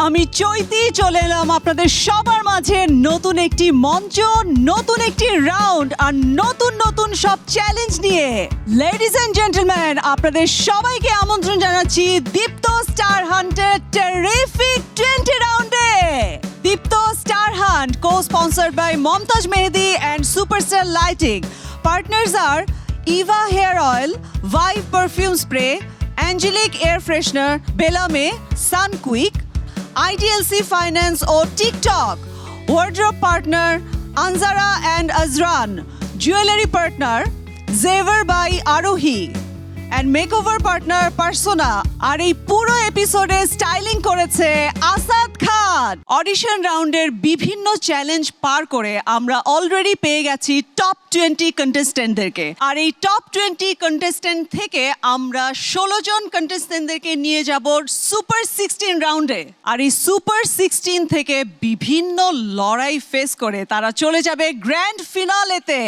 আমি চৈতি চলে এলাম আপনাদের সবার মাঝে নতুন একটি মঞ্চ, নতুন একটি রাউন্ড আর নতুন নতুন সব চ্যালেঞ্জ নিয়ে। লেডিজ এন্ড জেন্টলম্যান, আপনাদের সবাইকে আমন্ত্রণ জানাচ্ছি দীপ্ত স্টার হান্টের টেরিফিক 20 রাউন্ডে। Deepto star hunt co-sponsored by Momtaj Mehdi and Superstar Lighting. Partners are Eva Hair Oil, Vive Perfume Spray, Angelic Air Freshener, Bella May, Sunquick, IDLC Finance or TikTok. Wardrobe partner Anzara and Azran. Jewelry partner Zever by Arohi. And makeover partner Persona. আর এই পুরো এপিসোডে styling করেছে আসাদ খান। Audition রাউন্ডের বিভিন্ন challenge পার করে আমরা already পেয়ে গেছি টপ 20 কন্টেস্টেন্টদেরকে। আর এই টপ 20 কন্টেস্টেন্ট থেকে আমরা 16 জন কন্টেস্টেন্টদেরকে নিয়ে যাব সুপার 16 রাউন্ডে। আর এই সুপার 16 থেকে বিভিন্ন লড়াই ফেস করে তারা চলে যাবে গ্র্যান্ড ফিনালেতে।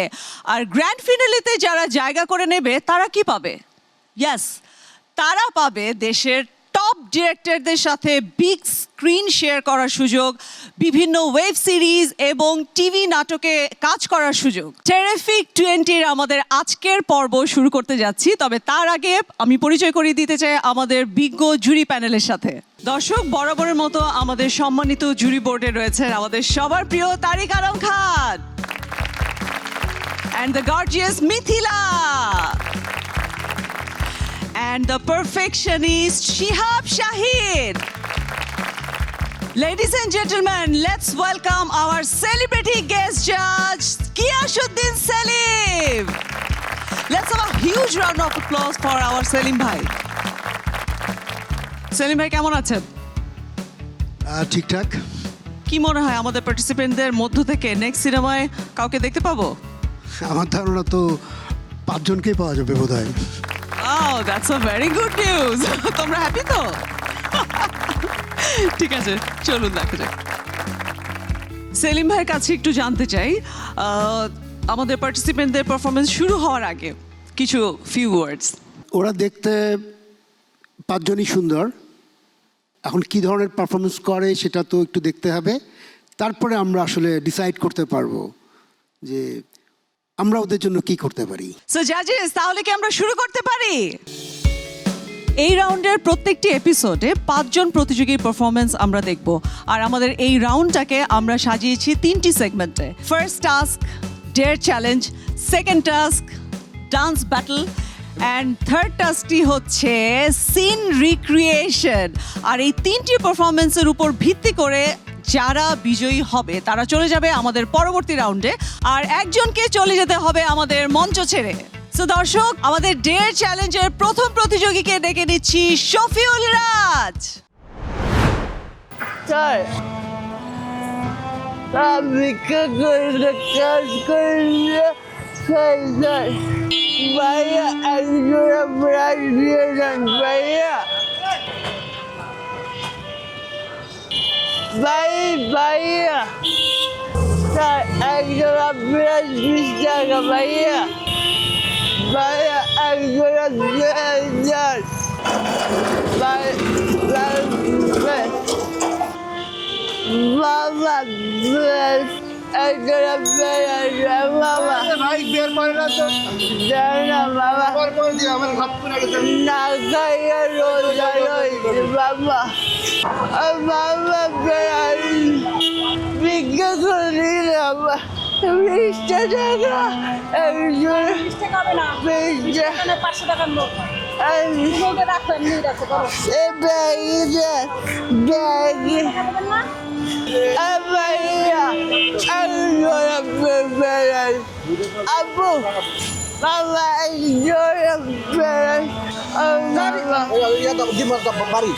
আর গ্র্যান্ড ফিনালেতে যারা জায়গা করে নেবে তারা কি পাবে? ইয়েস, তারা পাবে দেশের টপ ডিরেক্টরদের সাথে বিগ স্ক্রিন শেয়ার করার সুযোগ, বিভিন্ন ওয়েব সিরিজ এবং টিভি নাটকে কাজ করার সুযোগ। টেরিফিক 20 আমাদের আজকের পর্ব শুরু করতে যাচ্ছি, তবে তার আগে আমি পরিচয় করিয়ে দিতে চাই আমাদের বিজ্ঞ জুরি প্যানেলের সাথে। দর্শক, বরাবরের মতো আমাদের সম্মানিত জুরি বোর্ডে রয়েছেন আমাদের সবার প্রিয় তারিক Alam Khan and the gorgeous Mithila. And the perfectionist Shihab Shahid. Ladies and gentlemen, let's welcome our celebrity guest judge, Kiyashuddin Selim. Let's have a huge round of applause for our Selim bhai. Selim bhai, কেমন আছেন? ঠিকঠাক। কি মনে হয় আমাদের পার্টিসিপেন্টদের মধ্য থেকে next সিনেমায় কাউকে দেখতে পাবো? আমার ধারণা তো 5 জনকেই পাওয়া যাবে বোধহয়। Oh, that's a very good news. তোমরা হ্যাপি তো? ঠিক আছে, চলুন দেখা যাক। সেলিম ভাইয়ের কাছে একটু জানতে চাই, আমাদের পার্টিসিপেন্টদের পারফরমেন্স শুরু হওয়ার আগে কিছু ফিউ ওয়ার্ডস। ওরা দেখতে 5 জনই সুন্দর। এখন কি ধরনের পারফরমেন্স করে সেটা তো একটু দেখতে হবে, তারপরে আমরা আসলে ডিসাইড করতে পারবো যে আমরা ওদের জন্য কি করতে পারি। সো জাজেস, তাহলে কি আমরা শুরু করতে পারি? এই রাউন্ডের প্রত্যেকটি এপিসোডে 5 জন প্রতিযোগীর পারফরমেন্স আমরা দেখব। আর আমাদের এই রাউন্ডটাকে আমরা সাজিয়েছি 3টি সেগমেন্টে। First task dare challenge, second task dance battle and third টাস্কটি হচ্ছে সিন রিক্রিয়েশন। আর এই 3টি পারফরমেন্সের উপর ভিত্তি করে যারা বিজয়ী হবে তারা চলে যাবে আমাদের পরবর্তী রাউন্ডে, আর একজনকে চলে যেতে হবে আমাদের মঞ্চ ছেড়ে। সো দর্শক, আমাদের ডেয়ার চ্যালেঞ্জের প্রথম প্রতিযোগীকে ডেকে নিচ্ছি শফিউল রাজ। ভাইয়া স্যার একজোড়া 20 টাকা ভাইয়া, ভাইয়া একজোড়া 2000 বাবা একজোড়া বাবা ভাই বের করে না তো না বাবা না খাইয়া রোজা রয়েছে বাবা। বাবা বিজ্ঞা করি না 20 টাকা একজন 20 টাকা হবে না, 500 টাকার নোট রাখবেন। আব্বু বাবা বাড়ি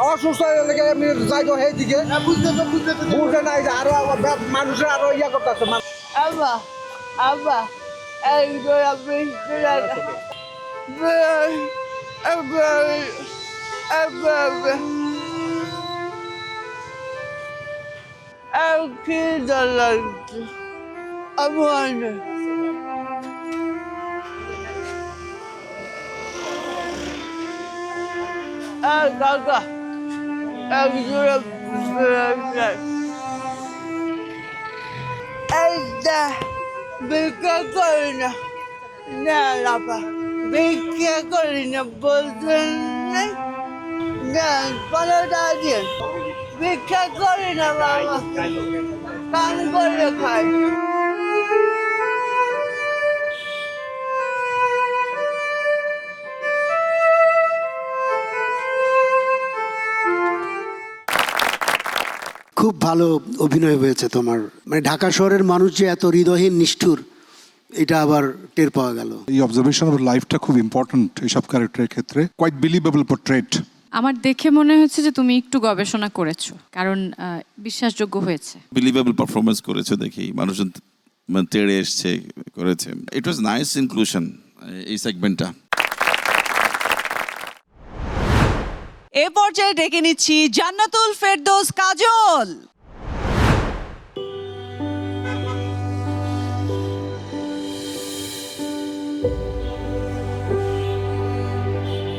অসুস্থ হয়ে আমি যাইব সেইদিকে বুঝতে নাই আরো মানুষের আরো ইয়া করতেছে। আব্বা আব্বা একজন কি লাগছে আমার কাকা একজোড়া ব্রেসলেট এইটা ভিক্ষা করি না না লাপা ভিক্ষা করি না বলছেন নাই না 15 টাকা দিন ভিক্ষা করি না বাবা কাম করে খাই খুব ভালো অভিনয় হয়েছে তোমার, মানে ঢাকা শহরের মানুষ যে এত হৃদয়হীন নিষ্ঠুর এটা আবার টের পাওয়া গেল। এই অবজারভেশন অফ লাইফটা খুব ইম্পর্ট্যান্ট এইসব ক্যারেক্টারের ক্ষেত্রে। Quite believable portrait. আমার দেখে মনে হচ্ছে যে তুমি একটু গবেষণা করেছো, কারণ বিশ্বাসযোগ্য হয়েছে। বিলিভেবল পারফরমেন্স করেছে দেখি, মানুষজন মানে তেড়ে এসছে করেছে। ইট ওয়াজ নাইস ইনক্লুশন এই সেগমেন্টটা। এ পর্যায়ে ডেকে নিচ্ছি জান্নাতুল ফেরদৌস কাজল।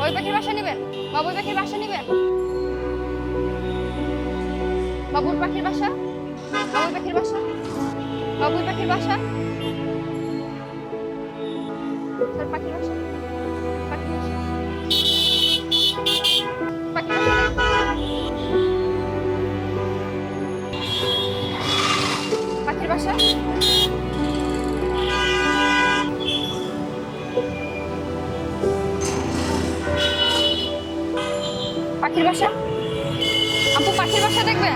ওই পাখির বাসা নেবেন? বাবুর পাখির বাসা নেবেন? বাবুর পাখির বাসা? বাবুর পাখির বাসা? বাবুর পাখির বাসা? স্যার পাখির বাসা? পাখির বাসা? পাখির বাসা? পাখির বাসা? পাখির বাসা? আপু পাখির বাসা দেখবেন?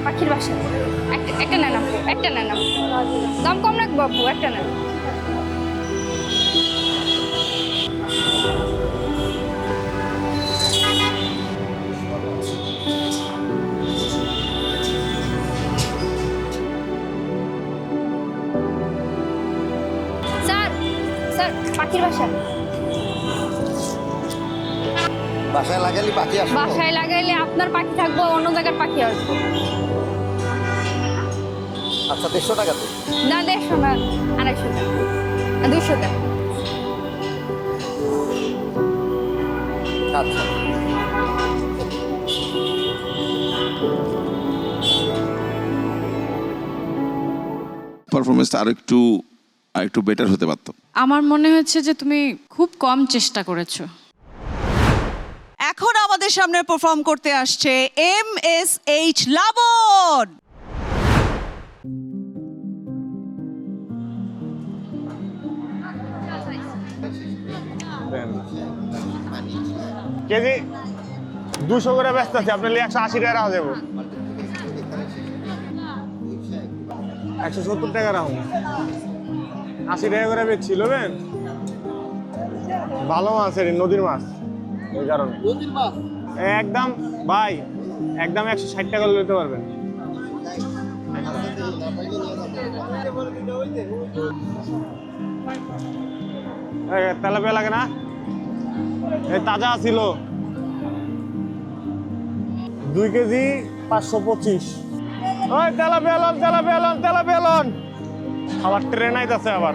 পাখির বাসা একটা নেন আপু, একটা নেন আপু। দাম কম রাখবো আপু, একটা নেন। স্যার স্যার পাখির বাসা। বাসায় লাগালি পাখি আসবে? বাসায় লাগাইলে আপনার পাখি থাকবো, অন্য জায়গার পাখি আসবো। আচ্ছা 150 টাকা তো? না 150 না, 250 টাকা, 200 টাকা। আচ্ছা পারফরমেন্সটা আরেকটু বেটার হতে পারতো। আমার মনে হচ্ছে যে তুমি খুব কম চেষ্টা করেছো। এখন আমাদের সামনে পারফর্ম করতে আসছে MSH লাবণ। কেজি 200 করে ব্যস্ত আছে, আপনার 180 টাকা রাখা যাবো, 170 টাকা রাখুন, 80 টাকা করে বেচছিল বেন। ভালো মাছ, নদীর মাছ, এই কারণে একদম ভাই একদম 160 টাকা নিতে পারবেন। তেলাপিয়া লাগে না? এই তাজা ছিল 2 কেজি 525। ওই তেলাপিয়া লন। আবার ট্রেন আইতাছে আবার।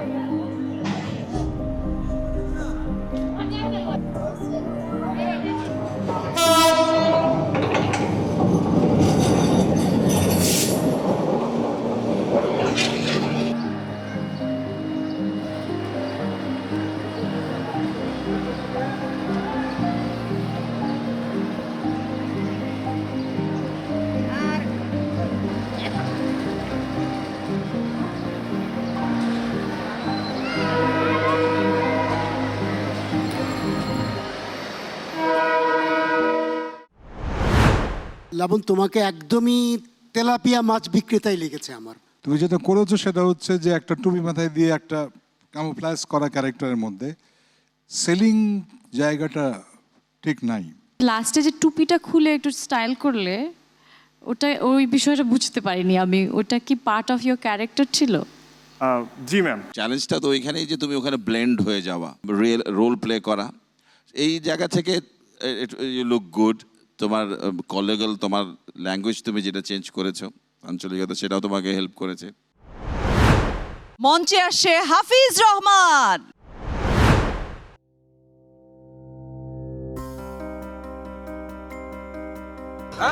লাবণ, তোমাকে একদমই তেলাপিয়া মাছ বিক্রেতাই লেগেছে আমার। তুমি যেটা করেছো সেটা হচ্ছে যে একটা টুপি মাথায় দিয়ে একটা কামোফ্লাজ করা ক্যারেক্টারের মধ্যে সেলিং জায়গাটা ঠিক নাই। লাস্টে যে টুপিটা খুলে একটু স্টাইল করলে, ওটা ওই বিষয়টা বুঝতে পারিনি আমি। ওটা কি পার্ট অফ ইয়োর ক্যারেক্টার ছিল? জি ম্যাম। চ্যালেঞ্জটা তো ওইখানেই যে তুমি ওখানে ব্লেন্ড হয়ে যাওয়া, রিয়েল রোল প্লে করা, এই জায়গা থেকে ইউ লুক গুড। তোমার কলেগল তোমার ল্যাঙ্গুয়েজ তুমি যেটা চেঞ্জ করেছো আঞ্চলিকতা, সেটাও তোমাকে হেল্প করেছে। মঞ্চে আসছে হাফিজ রহমান।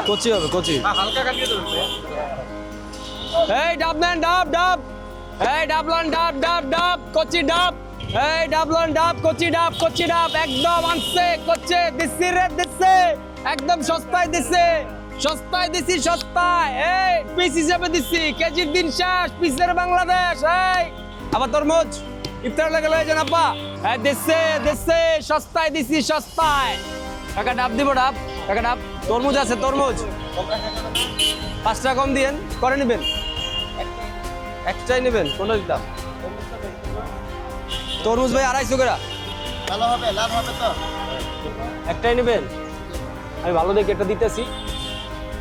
কোচি হবে কোচি। এই ডাব নেন, ডাব ডাব। এই ডাবলন ডাব ডাব ডাব, কোচি ডাব। এই ডাবলন ডাব, কোচি ডাব, কোচি ডাব। একদম আনছে কোচি, দিছি রে দিছি। একদম সস্তায় দিছে, সস্তায় দিছি সস্তায়। এই পিস হিসাবে দিছি, কেজির দিন শেষ, পিসের বাংলাদেশ। এই আবার তরমুজ ইফতার লেগে লয়ে যান আব্বা। এই দিছে দিছে, সস্তায় দিছি সস্তায়। কাকা ডাব দিব ডাব, কাকা ডাব। তরমুজ আছে তরমুজ, 5 টাকা কম দিয়েন, করে নেবেন। একটাই নেবেন, কোনটা দিতাম? তরমুজ ভাই 250 করে। ভালো হবে, লাভ হবে তো। একটাই নেবেন, আমি ভালো দেখে একটা দিতেছি।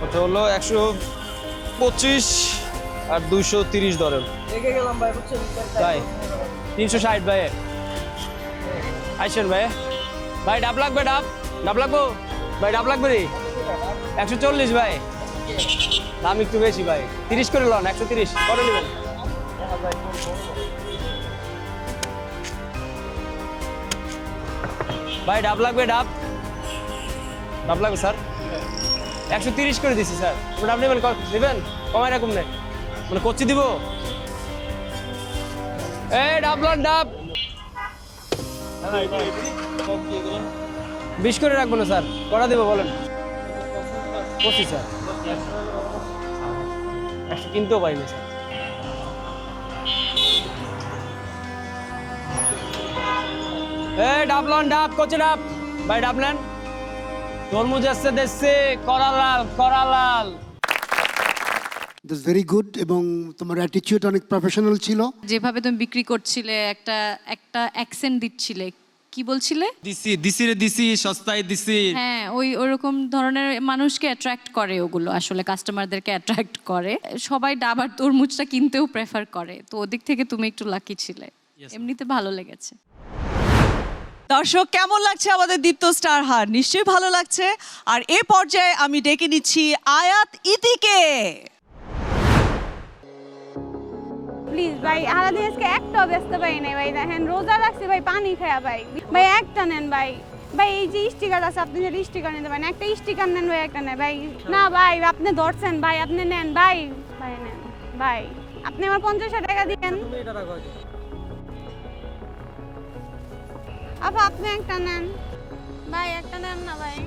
ওটা হলো 125 আর 230 ধরেন। রেখে গেলাম ভাই, বুঝছেন? তাই 360 ভাই। আইসেন ভাই। ভাই ডাব লাগবে, ডাব ডাব লাগবো ভাই, ডাব লাগবে রে। 140 ভাই, দাম একটু বেশি ভাই। 30 করে লন, 130 করে নেবেন। ভাই ডাব লাগবে, ডাব ডাব লাগবে স্যার। 130 করে দিছি স্যার। ডাব নেবেন, নেবেন কমাই রাখুন না, মানে কচি দিব। এই ডাব লন, ডাব 20 করে রাখবো না স্যার, করা দেবো বলেন। 25 স্যার, 100 কিনতেও পারিনি স্যার। এই ডাব লন, ডাব কচি ডাব ভাই, ডাব নেন। তরমুজ আসছে দেখছে, করা লাল, করা লাল। দ্যাটস ভেরি গুড, এবং তোমার অ্যাটিটিউড অনেক প্রফেশনাল ছিল। যেভাবে তুমি বিক্রি করছিলে, একটা একটা অ্যাকসেন্ট দিচ্ছিলে, কি বলছিলে? দিছি দিছি রে দিছি, সস্তায় দিছি। হ্যাঁ, ওরকম ধরনের মানুষকে অ্যাট্রাক্ট করে ওগুলো, আসলে কাস্টমারদেরকে অ্যাট্রাক্ট করে। সবাই ডাব আর তরমুজটা কিনতেও প্রেফার করে, তো ওদিক থেকে তুমি একটু লাকি ছিলে। এমনিতে ভালো লেগেছে। দর্শক, কেমন লাগছে আমাদের দীপ্ত স্টার হান্ট? নিশ্চয়ই ভালো লাগছে। আর এ পর্যায়ে আমি ডেকে নিচ্ছি আয়াত ইতিকে। প্লিজ ভাই, আলাদিন আজকে একটাও ব্যস্ত পাই নাই ভাই। দেখেন রোজা রাখছি ভাই, পানি খায়া ভাই। ভাই একটা নেন ভাই। ভাই এই যে স্টিকার আছে, আপনি যদি স্টিকার নিতে পারেন, একটা স্টিকার নেন ভাই, একটা নেন ভাই। না ভাই, আপনি ধরছেন ভাই, আপনি নেন ভাই। ভাই নেন ভাই, আপনি আমার 50 টাকা দিবেন। আপা আপনি একটা নেন ভাই, একটা নেন না ভাই।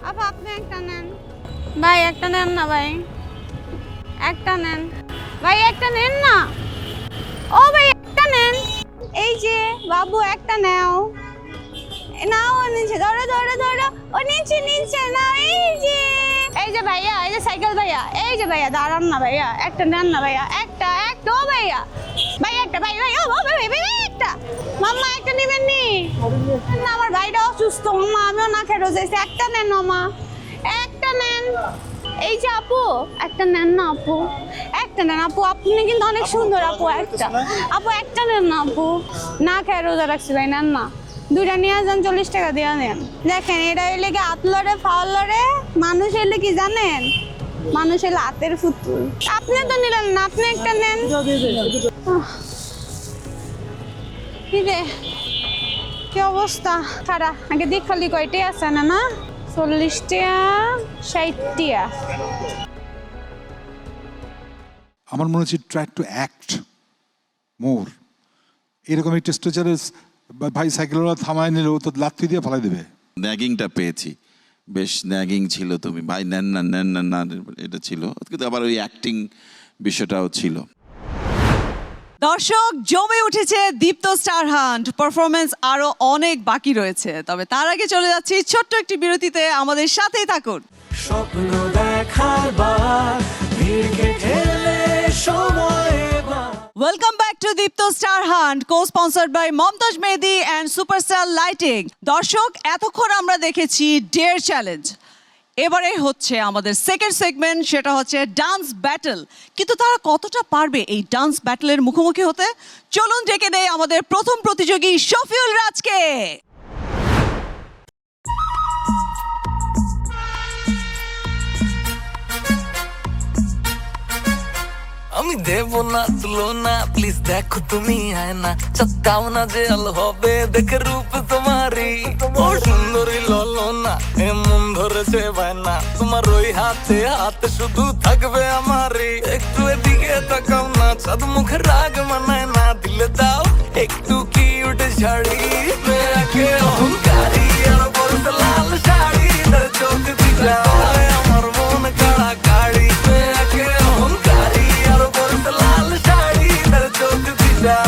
আপা আপনি একটা নেন ভাই, একটা নেন না ভাই, একটা নেন ভাই, একটা নেন না। ও ভাই একটা নেন। এই যে বাবু একটা নাও, নাও নিচে, ধরো ধরো ধরো, ও নিচে নিচে না। এই যে ভাইয়া, এই যে সাইকেল ভাইয়া, এই যে ভাইয়া দাঁড়ান না ভাইয়া, একটা নেন না ভাইয়া, একটা একটা। ও ভাইয়া ভাই একটা, ভাই ভাই, ও ভাই ভাই একটা। মাম্মা একটা নেবেন নি? না আমার ভাইটা অসুস্থ মাম্মা, আমিও না খেয়ে রোজাইছি। একটা নেন মামা, একটা নেন। এই যে আপু একটা নেন না আপু, একটা নেন আপু। আপনি কিন্তু অনেক সুন্দর আপু, একটা আপু, একটা নেন না আপু। না খেয়ে রোজা রাখছি ভাই, নেন না। 2টা নিয়ে যান, 40 টাকা দিয়ে নেন। দেখেন এটা এলে কি আতলরে ফাওলরে, মানুষ এলে কি জানেন, মানুষ এলে হাতের ফুতুল। আপনি তো নিলেন না, আপনি একটা নেন। কি রে, কি অবস্থা? খারা আগে দেখ খালি কয়টি আছে না? না 40 টাকা, 60 টাকা। আমার মনে হচ্ছে ট্রাই টু অ্যাক্ট মোর। এরকম একটা স্ট্রেচারে ভাই সাইকেলওয়ালা থামায় নিলে ও তো লাথি দিয়ে ফেলাই দেবে। ন্যাগিংটা পেয়েছি, বেশ ন্যাগিং ছিল তুমি, ভাই নেন না নেন না না, এটা ছিল। কিন্তু আবার ওই অ্যাক্টিং বিষয়টাও ছিল। দর্শক, জমে উঠেছে দীপ্ত স্টার হান্ট। পারফরমেন্স আরো অনেক বাকি রয়েছে, তবে তার আগে চলে যাচ্ছি ছোট্ট একটি বিরতিতে। আমাদের সাথেই থাকুন। স্বপ্ন দেখার বার, ভিড়কে ঠেলে সময়। Welcome back to Deepto star hunt, co-sponsored by Momtaj Mehedi and superstar lighting. দর্শক, এতক্ষণ আমরা দেখেছি ডেয়ার চ্যালেঞ্জ। এবারে হচ্ছে আমাদের সেকেন্ড সেগমেন্ট, সেটা হচ্ছে ডান্স ব্যাটল। কিন্তু তারা কতটা পারবে এই ডান্স ব্যাটলের মুখোমুখি হতে? চলুন ডেকে নেই আমাদের প্রথম প্রতিযোগী শফিউল রাজকে। আমি দেব না তুলনা, প্লিজ দেখো তুমি আয়না, চাও না যে আলো হবে দেখে রূপ তোমারই। ও সুন্দরী ললনা, এ মন ধরেছে বায়না, তোমার ওই হাতে হাতে শুধু থাকবে আমারই। একটু এদিকে তাকাও না, চাঁদ মুখে রাগ মানায় না, দিলে দাও একটু কিউট ঝাড়ি। মেরাকে অহংকারী আর পরতে লাল শাড়ি, তার চোখ দিলা আমার মন কাড়া কাড়ি। মেরাকে অহংকারী আর পরতে লাল শাড়ি, তার চোখ দিলা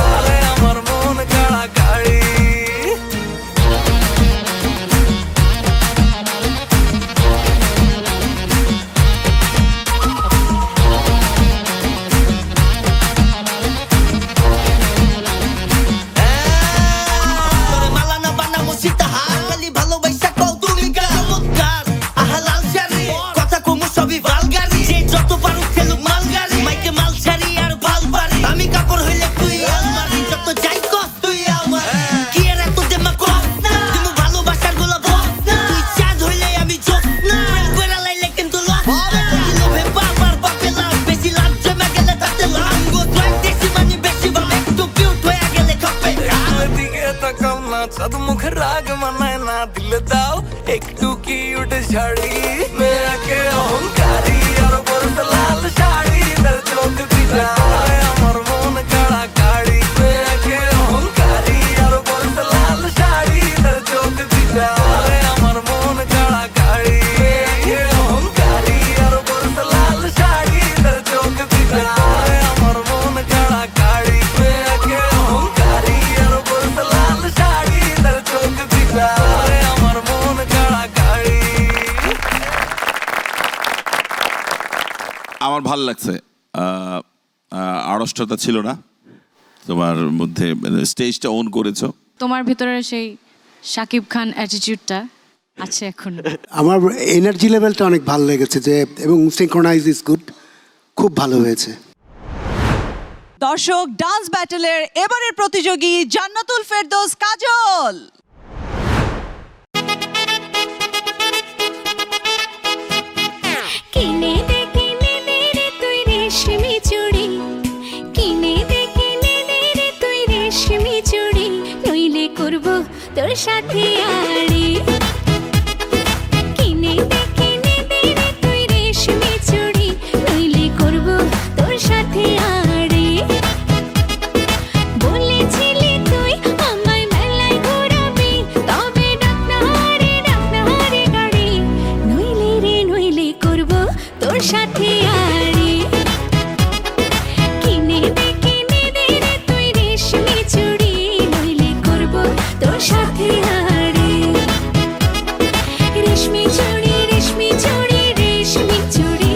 আমার মন কাড়া কাড়ি। চাঁদ মুখে রাগ মানায় না, দিলে দাও একটু কিউট ঝাড়ি। মেয়াকে অহংকারী আর পরতে লাল শাড়ি, তার চোখ দিলা আমার মন কাড়া কাড়ি। মেয়াকে অহংকারী আর পরতে লাল শাড়ি, তার চোখ দিলা আমার মন কাড়া কাড়ি। মেয়াকে অহংকারী আর পরতে লাল শাড়ি, তার চোখ দিলা আমার মন কাড়া কাড়ি। মেয়াকে অহংকারী আর পরতে লাল শাড়ি, তার চোখ দিলা আমার মন কাড়া কাড়ি। আমার ভাল লাগছে, আড়ষ্টতা ছিল না তোমার মধ্যে, স্টেজটা অন করেছো। তোমার ভিতরে সেই শাকিব খান অ্যাটিটিউডটা আছে এখন। আমার এনার্জি লেভেলটা অনেক ভালো লেগেছে, যে এবং সিনক্রোনাইজ ইজ গুড, খুব ভালো হয়েছে। দর্শক, ডান্স ব্যাটলের এবারের প্রতিযোগী জান্নাতুল ফেরদৌস কাজল। কিনে দে রে তুই রেশমি চুড়ি, কিনে দে রে তুই রেশমি চুড়ি, নইলে করব তোর সাথে আড়ি। কিনে দে রে তুই রেশমি চুড়ি, নইলে করব তোর সাথে আড়ি। বলেছিলি তুই আমায় মেলায় ঘোরাবি, তবে ডাক না রে গাড়ি, নইলে করব তোর সাথে আড়ি। কিনে দে রে তুই রেশমি চুড়ি, নইলে করব তোর সাথে আড়ি। রেশমি চুড়ি রেশমি চুড়ি রেশমি চুড়ি,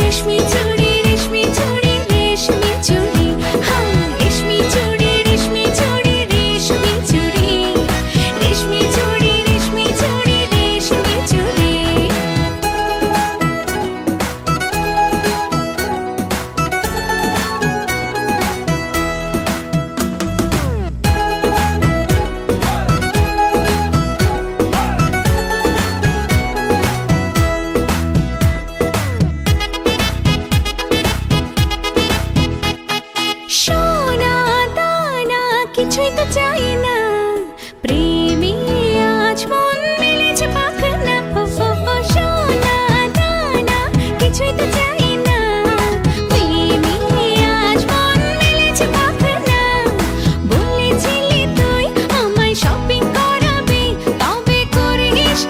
রেশমি চুড়ি রেশমি চুড়ি রেশমি চুড়ি, হ্যাঁ রেশমি চুড়ি রেশমি চুড়ি রেশমি চুড়ি, রেশমি চুড়ি রেশমি চুড়ি রেশমি চুড়ি। সোনা দানা কিছুই তো চাই না, প্রেমে আজ মন মিলেছে পাখনা। সোনা দানা কিছুই তো চাই না, প্রেমে আজ মন মিলেছে পাখনা। বলেছিলি তুই আমায় শপিং করাবি, তবে করিস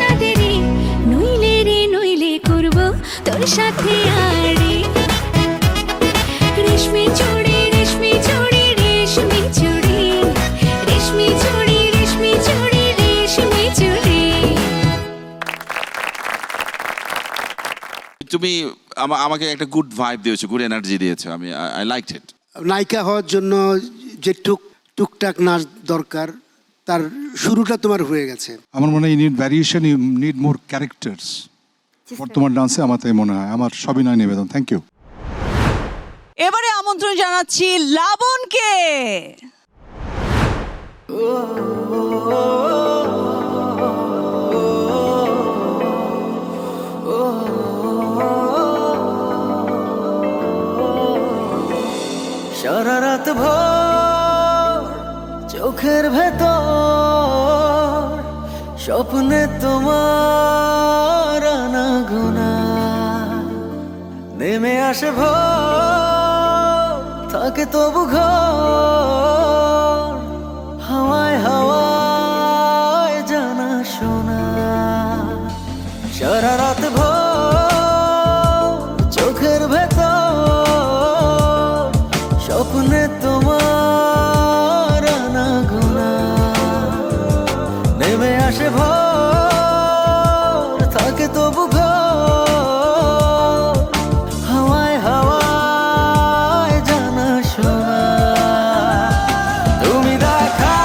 না দেরি, নইলে করব তোর সাথে আড়ি। রেশমি চুড়ি রেশমি চুড়ি রেশমি চুড়ি, রেশমি চুড়ি রেশমি চুড়ি রেশমি চুড়ি। তুমি আমাকে একটা গুড ভাইব দিয়েছো, গুড এনার্জি দিয়েছো, আমি আই লাইকড ইট। নায়িকা হওয়ার জন্য যে টুকটাক নাচ দরকার, তার শুরুটা তোমার হয়ে গেছে। আমার মনে হয় you need variation, you need more characters তোমার ডান্সে, আমার তাই মনে হয়। আমার সবিনয় নিবেদন, থ্যাংক ইউ। এবারে আমন্ত্রণ জানাচ্ছি লাবণকে। সারা রাত ভোর চোখের ভেতর স্বপ্নে তোমার আনাগোনা নেমে আসে ভোর, থাকে তবু ঘর হাওয়ায় হাওয়ায় জানা শোনা। সারা রাত ভোর চোখের ভেতর স্বপ্নে তোমার আনাগোনা নেমে আসে ভোর, থাকে তবু ঘর হাওয়ায় হাওয়ায় জানা শোনা। তুমি দেখা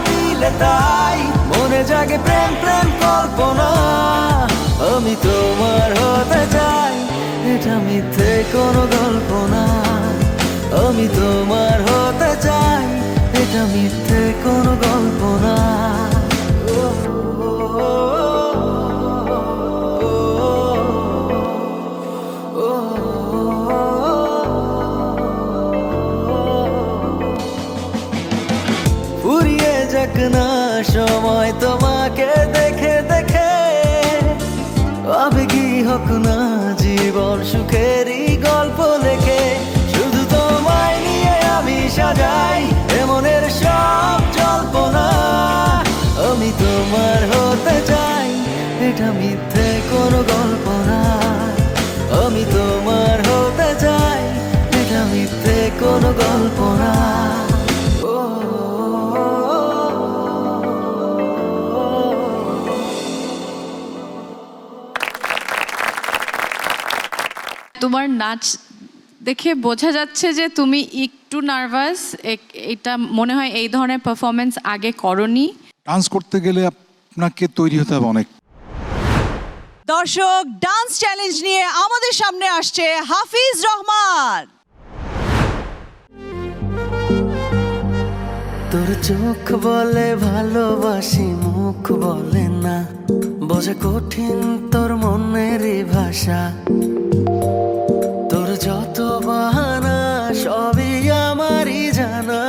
দিলে তাই মনে জাগে প্রেম প্রেম কল্পনা। আমি তোমার হতে চাই, এটা মিথ্যে কোনো গল্প না। আমি তোমার হতে চাই, এটা মিথ্যে কোনো গল্প না। ফুরিয়ে যাক না সময় তোমাকে দেখে দেখে, আবেগী হোক না জীবন সুখেরই গল্প লেখে। শুধু তোমায় নিয়ে আমি সাজাই এমনের সব জল্পনা। আমি তোমার হতে চাই, এটা মিথ্যে কোনো গল্প না। আমি তোমার হতে চাই, এটা মিথ্যে কোনো গল্প না। তোমার নাচ দেখে বোঝা যাচ্ছে যে তুমি একটু নার্ভাস। এটা মনে হয় এই ধরনের পারফরমেন্স আগে করনি। ডান্স করতে গেলে আপনাকে তৈরি হতে হবে অনেক। দর্শক, ডান্স চ্যালেঞ্জ নিয়ে আমাদের সামনে আসছে হাফিজ রহমান। তোর চোখ বলে ভালোবাসি, মুখ বলে না। বোঝা কঠিন তোর মনের ভাষা। তোর যত বাহানা সবই আমারই জানা।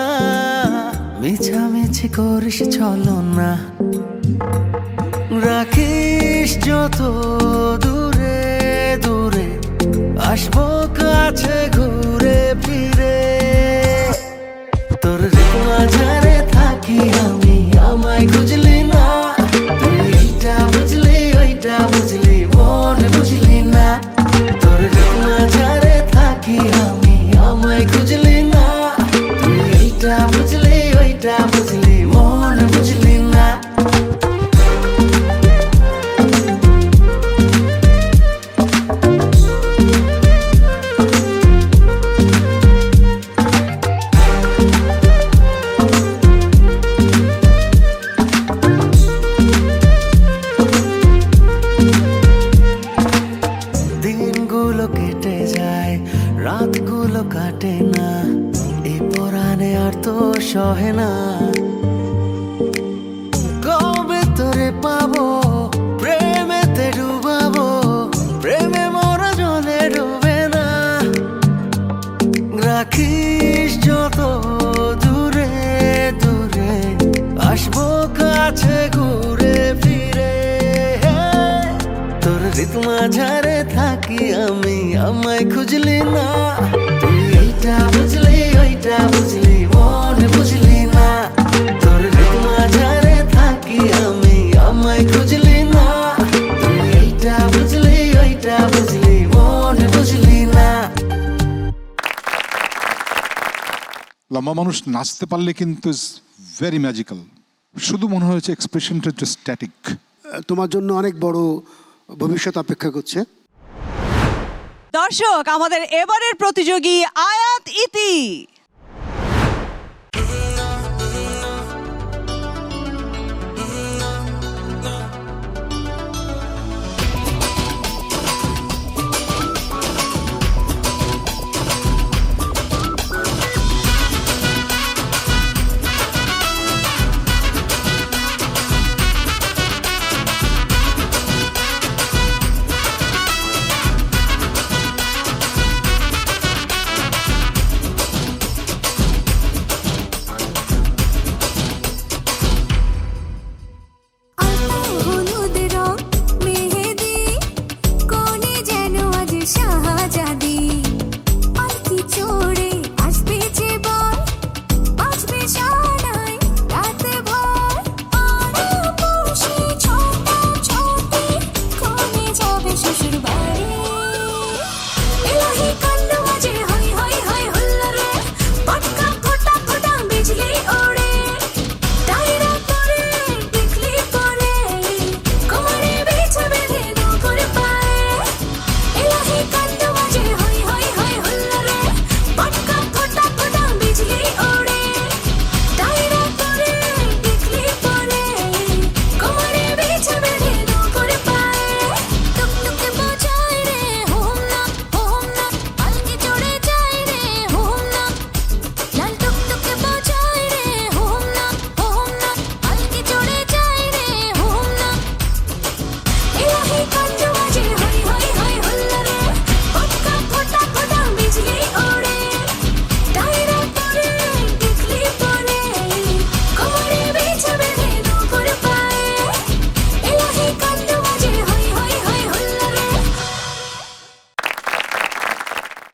মিছামিছি করিস চলো না, রাখিস যত দূরে দূরে, আসবো কাছে ঘুরে ফিরে। তোর মাঝারে থাকি আমি, আমায় খুঁজলি না। তুই এইটা বুঝলি ওইটা বুঝলি, মন বুঝলি না। তোর মাঝারে থাকি আমি, আমায় খুঁজলি না। তুই এইটা বুঝলি ওইটা বুঝলি, মন বুঝলি না। দিনগুলো কেটে যায়, রাতগুলো কাটে না। এই পরাণে আর তো সহে না। কবে তোরে পাবো, প্রেমেতে ডুবাবো। প্রেমে মরা জলে ডুবে না। রাখিস যত দূরে দূরে, আসবো কাছে ঘুরে ফিরে। তোর ঋত মাঝারে থাকি আমি, আমায় খুঁজলি না। তুই এইটা বুঝলি ওইটা বুঝলি, মন বুঝলি না। তোর ঋত মাঝারে থাকি আমি, আমায় খুঁজলি না। তুই এইটা বুঝলি ওইটা বুঝলি, মন বুঝলি না। লম্বা মানুষ নাচতে পারলে কিন্তু ভেরি ম্যাজিক্যাল। শুধু মনে হয়েছে এক্সপ্রেশনটা একটু স্ট্যাটিক। তোমার জন্য অনেক বড় ভবিষ্যৎ অপেক্ষা করছে। দর্শক, আমাদের এবারের প্রতিযোগী আয়াত ইতি।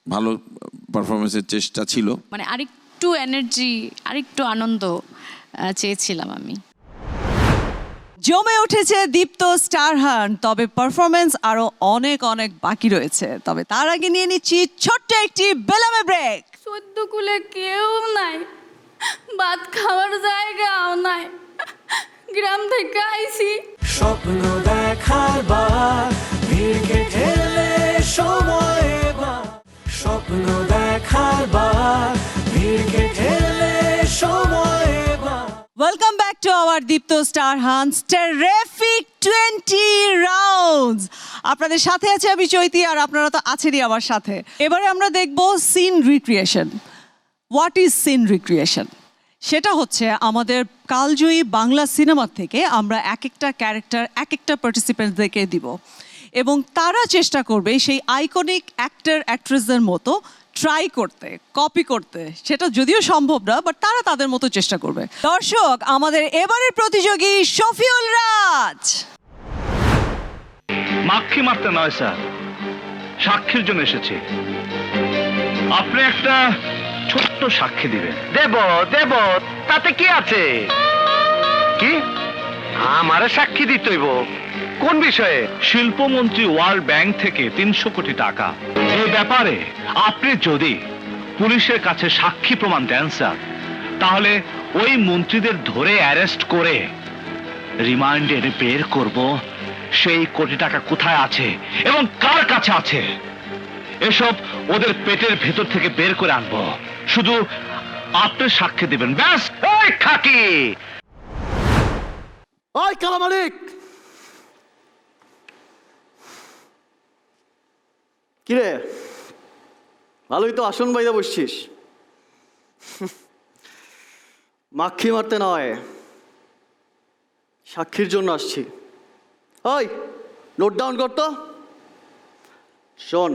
ভালো পারফরমেন্সের চেষ্টা ছিল। মানে আরেকটু এনার্জি, আরেকটু আনন্দ চেয়েছিলাম আমি। জমে উঠেছে দীপ্ত স্টার হান্ট, তবে পারফরমেন্স আরো অনেক অনেক বাকি রয়েছে। তবে তার আগে নিয়ে নিচ্ছি ছোট্ট একটি বেলামে ব্রেক। সদ্য কুলে কেউ নাই, ভাত খাওয়ার জায়গাও নাই, গ্রাম থেকে আইছি। স্বপ্ন দেখার বার ভিড়কে ঠেলে সময় এবার, স্বপ্ন দেখার বার ভিড়কে ঠেলে সময় এবার। Welcome back to our Deepto star hunts terrific 20 rounds. আপনাদের সাথে আছে আমি চৈতি, আর আপনারা তো আছেনই আমার সাথে। এবারে আমরা দেখব scene recreation. What is scene recreation? সেটা হচ্ছে আমাদের কালজয়ী বাংলা সিনেমা থেকে আমরা এক একটা ক্যারেক্টার এক একটা পার্টিসিপেন্টদেরকে দিব, এবং তারা চেষ্টা করবে সেই আইকনিক অ্যাক্টর অ্যাক্ট্রেসদের মতো ট্রাই করতে, কপি করতে। সেটা যদিও সম্ভব না, বাট তারা তাদের মতো চেষ্টা করবে। দর্শক, আমাদের এবারের প্রতিযোগী শফিউল রাজ। মাক্ষী মারতে নয় স্যার, সাক্ষীর জন্য এসেছি। আপনি একটা ছোট্ট সাক্ষী দিবেন। দেব দেব, তাতে কি আছে? কি আমারে সাক্ষী দিতেইব? কোন বিষয়ে? শিল্পমন্ত্রী ওয়ার্ল্ড ব্যাংক থেকে 300 কোটি টাকা, এই ব্যাপারে আপনি যদি পুলিশের কাছে সাক্ষী প্রমাণ দেন স্যার, তাহলে ওই মন্ত্রীদের ধরে অ্যারেস্ট করে রিমান্ডে বের করব সেই কোটি টাকা কোথায় আছে এবং কার কাছে আছে এসব ওদের পেটের ভেতর থেকে বের করে আনবো। শুধু আপনি সাক্ষী দিবেন, ব্যাস। এই খাকি, ওই কালা মালিক, কিরে ভালোই তো আসন বাইদা বসছিস। মাক্ষী মারতে নয়, সাক্ষীর জন্য আসছি। ওই নোট ডাউন করতো। শোন,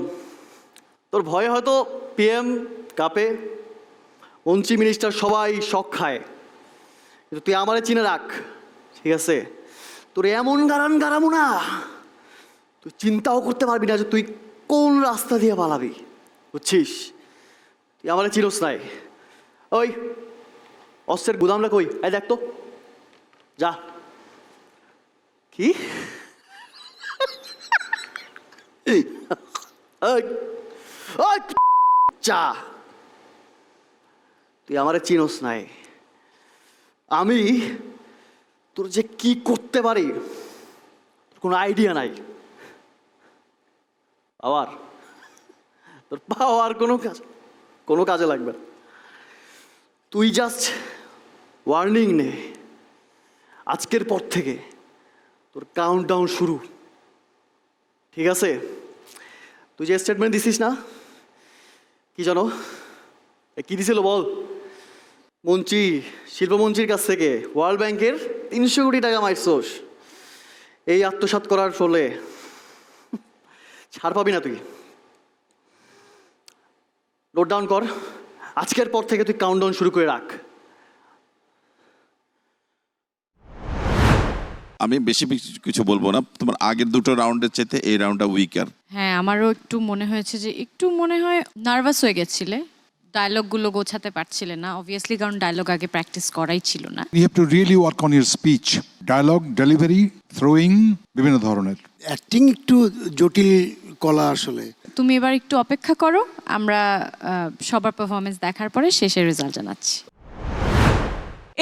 তোর ভয়ে হয়তো পিএম কাপে, মন্ত্রী মিনিস্টার সবাই শখ খায়, কিন্তু তুই আমারে চিনে রাখ, ঠিক আছে? তোর এমন গারান গারামো না, তুই চিন্তাও করতে পারবি না যে তুই কোন রাস্তা দিয়ে পালাবি, বুঝছিস? তুই আমারে চিনোস নাই। ওই অস্ত্রের গুদামটা কই? এই দেখ তো, যা। কি? যা, তুই আমারে চিনোস নাই। আমি তোর যে কি করতে পারি কোনো আইডিয়া নাই। আবার তোর পাওয়ার কোনো কাজে লাগবে না। তুই জাস্ট ওয়ার্নিং নে, আজকের পর থেকে তোর কাউন্টডাউন শুরু, ঠিক আছে? তুই যে স্টেটমেন্ট দিছিস না, কি জানো কি দিছিল বল? মন্ত্রী, শিল্পমন্ত্রীর কাছ থেকে ওয়ার্ল্ড ব্যাংকের 300 কোটি টাকা মাইরছোস। এই আত্মসাৎ করার ফলে ছাড় পাবি না তুই। নোট ডাউন কর, আজকের পর থেকে তুই কাউন্টডাউন শুরু করে রাখ। আমি বেশি কিছু বলবো না, তোমার আগের দুটো রাউন্ডের চাইতে এই রাউন্ডটা উইকার। হ্যাঁ, আমারও একটু মনে হয়েছে যে একটু মনে হয় নার্ভাস হয়ে গেছিলে, ডায়লগগুলো গোছাতে পারছিলে না, অবভিয়াসলি, কারণ ডায়লগ আগে প্র্যাকটিস করাই ছিল না। You have to really work on your speech, dialogue, delivery, throwing, বিভিন্ন ধরনের। অ্যাক্টিং একটু জটিল কলা আসলে। তুমি এবার একটু অপেক্ষা করো, আমরা সবার পারফরমেন্স দেখার পরে শেষের রেজাল্ট জানাচ্ছি।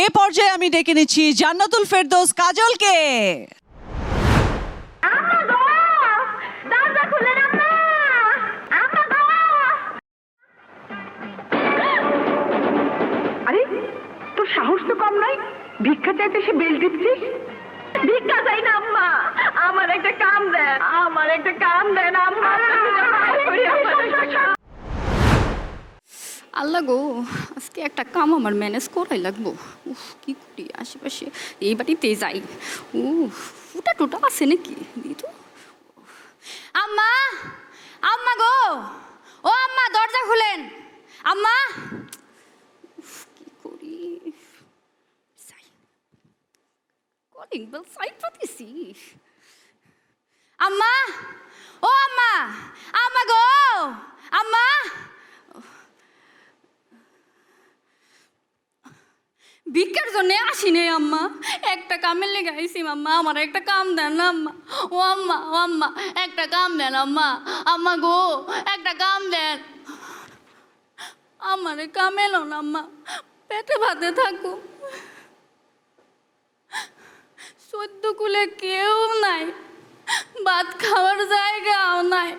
এ পর্যায়ে আমি ডেকে নিচ্ছি জান্নাতুল ফেরদৌস কাজলকে। আরে তোর সাহস তো কম নয়, ভিক্ষা চাইতে সে বেল টিপছিস। ভিক্ষা চাই না আম্মা, আমার একটা কাম দেন, আমার একটা কাম দেন আম্মা। আল্লাহ গো, আজকে একটা কাম আমার ম্যানেজ করাই লাগবো। উফ, কি করি, আশেপাশে এই বাড়িতে যাই। ফুটা টুটা আছে নাকি? দিই তো। আম্মা, আম্মা গো, ও আম্মা, দরজা খুলেন আম্মা। কি করি, কলিং বেল সাইড পাতিছি। আম্মা, ও আম্মা, আম্মা গো, আম্মা ভিক্ষার জন্য আসিনি আম্মা, একটা কামের লেগে আইসি আম্মা, আমার একটা কাম দেন না আম্মা। ও আম্মা, ও আম্মা, একটা কাম দেন আম্মা, আম্মা গো একটা কাম দেন। আমার কাম এলো না আম্মা, পেটে ভাতে থাকো, সদ্য কুলে কেউ নাই, ভাত খাওয়ার জায়গাও নাই,